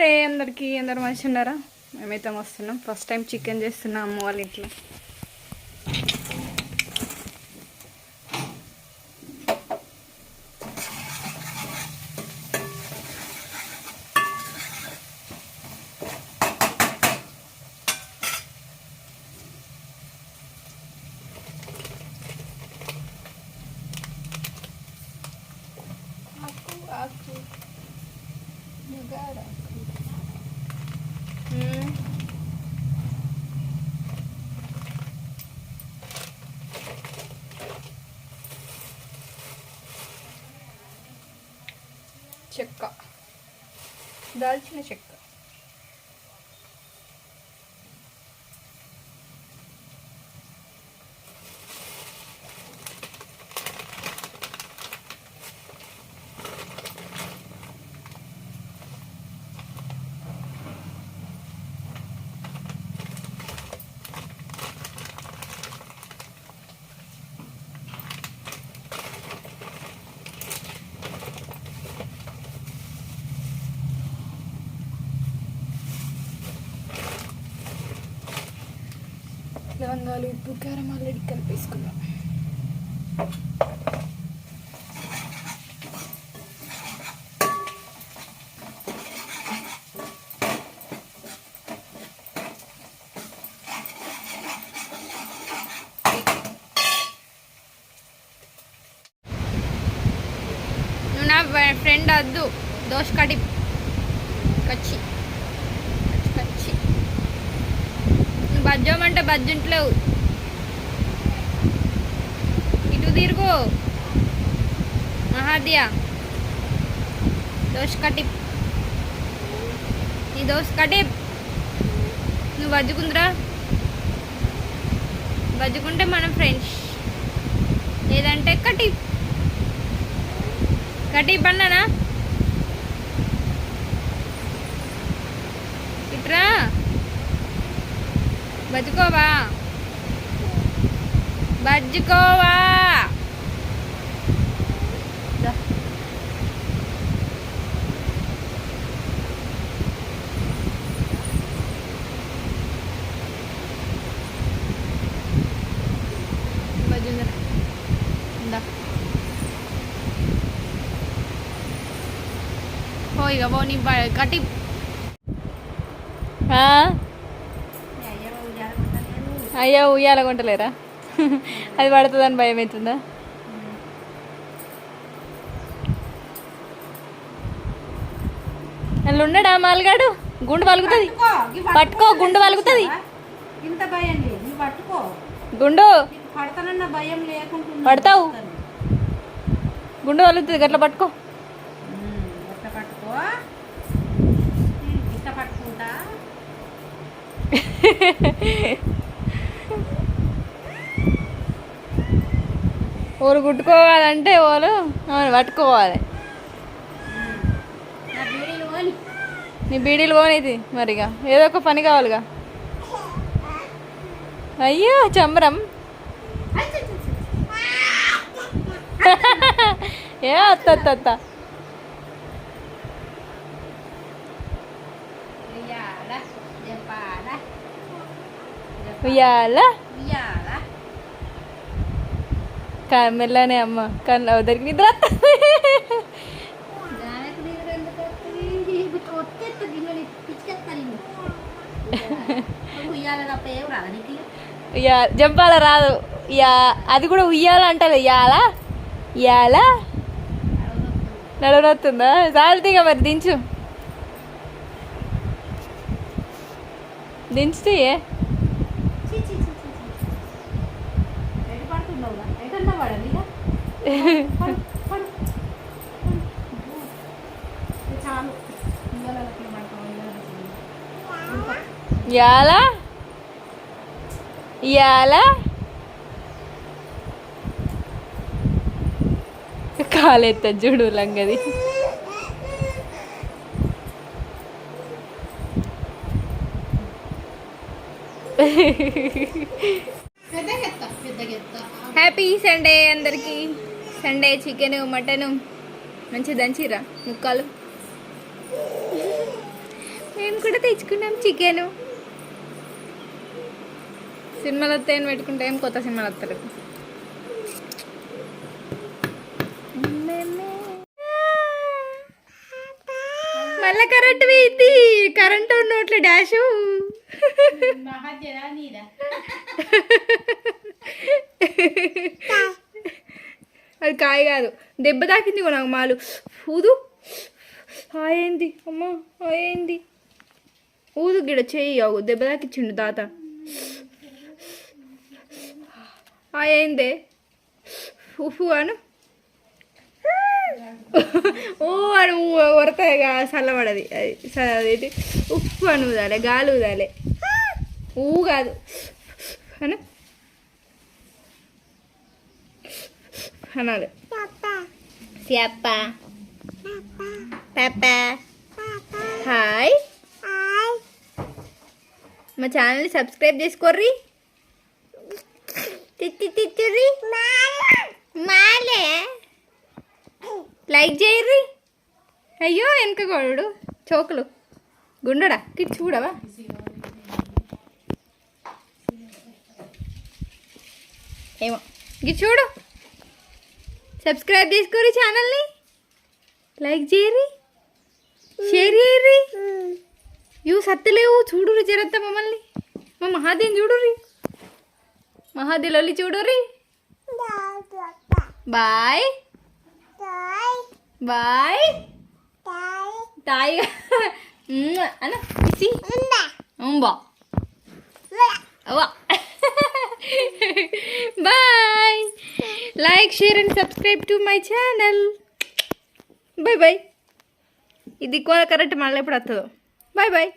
నమస్తే అందరికీ. అందరు మంచి ఉన్నారా? మేమైతే వస్తున్నాం. ఫస్ట్ టైం చికెన్ చేస్తున్నాం అమ్మ వాళ్ళ ఇంట్లో. చెక్క, దాల్చిన చెక్క, లవంగాలు, ఉప్పు, కారం ఆల్రెడీ కలిపేసుకున్నాం. నువ్వు నా ఫ్రెండ్ వద్దు, దోశ కడి కచ్చి కచ్చి నువ్వు బజ్జమంటే బజ్జింట్లేవు. ఇటు తిరుగు మహాదియా. దోశ కటి, నీ దోశ కటి. నువ్వు బజ్జుకుందిరా, బజ్జుకుంటే మనం ఫ్రెండ్స్, లేదంటే కటి కటి పన్నానా. ఇట్రా బజ్జుకోవా, బజ్జుకోవా. బజ్జుందరా పోయిగా పో. నీ కటి. అయ్యా ఉయ్యాల కొంటలేరా? అది పడుతుందని భయం అవుతుందా? అందులో ఉన్నాడా మాల్గాడు? గుండు పలుకుతుంది, పట్టుకో. గుండు పలుకుతుంది. గుండు పడతావు, గుండు పలుకుతుంది. గట్ల పట్టుకో. ఓలు కుట్టుకోవాలంటే ఓలు పట్టుకోవాలి. నీ బీడీలు పోనీది మరిగా, ఏదో ఒక పని కావాలిగా. అయ్యో చంబరం. ఏ అత్త ఉయ్యాల మెల్లనే అమ్మ. కన్ను దగ్గర నిద్ర. జంపాల రాదు. అది కూడా ఉయ్యాల అంటారు. ఇయ్యాల ఇయ్యాల నడవనొస్తుందా? చాలుతీగా మరి దించు, దించుతీ. ఇయాల ఇయాల కాలెత్త చూడు లంగది. హ్యాపీ సండే అందరికీ. సండే చికెన్ మటన్ మంచి దంచిరా ముక్కలు. కూడా తెచ్చుకున్నాం చికెన్. సినిమాలు వస్తాయని పెట్టుకుంటే ఏం కొత్త సినిమాలు వస్తారు. మళ్ళా కరెంట్ పోయింది. కరెంట్ ఉన్నట్లే డాషు. అది కాయ కాదు, దెబ్బ తాకింది నాకు మాలు. ఊదు. హాయింది అమ్మా, హాయింది. ఊదు గిడ చేయి. అవు దెబ్బ తాకిచ్చిండు తాత. హాయిందే. ఉఫు అను. ఓ అని వరతాయిగా చల్లబడది. అది ఉప్పు అని ఊదాలి, గాలి ఊదాలి. ఊ కాదు అను అనాలి. చెప్ప పాప. హాయ్. మా ఛానల్ని సబ్స్క్రైబ్ చేసుకోర్రి. తిత్తిర్రి మాలే. లైక్ చేయర్రి. అయ్యో వెనక కొడు చోకులు గుండడా కిట్ చూడవా. ఏమో గిట్ చూడు. సబ్స్క్రైబ్ చేసుకోర్రి ఛానల్ని. లైక్ చేయర్రి, షేర్ చేయర్రి. ఇవి సత్తలేవు చూడుర్రి జరంతా మమ్మల్ని. మా మహాదేని చూడుర్రి. మహాదేలొల్లి చూడుర్రి. Bye bye. తాయి అన్న ఇసి బా. Bye. Like share and subscribe to my channel. Bye bye. ఇది కరెక్ట్ మళ్ళీ ఎప్పుడు వస్తుందో. Bye bye.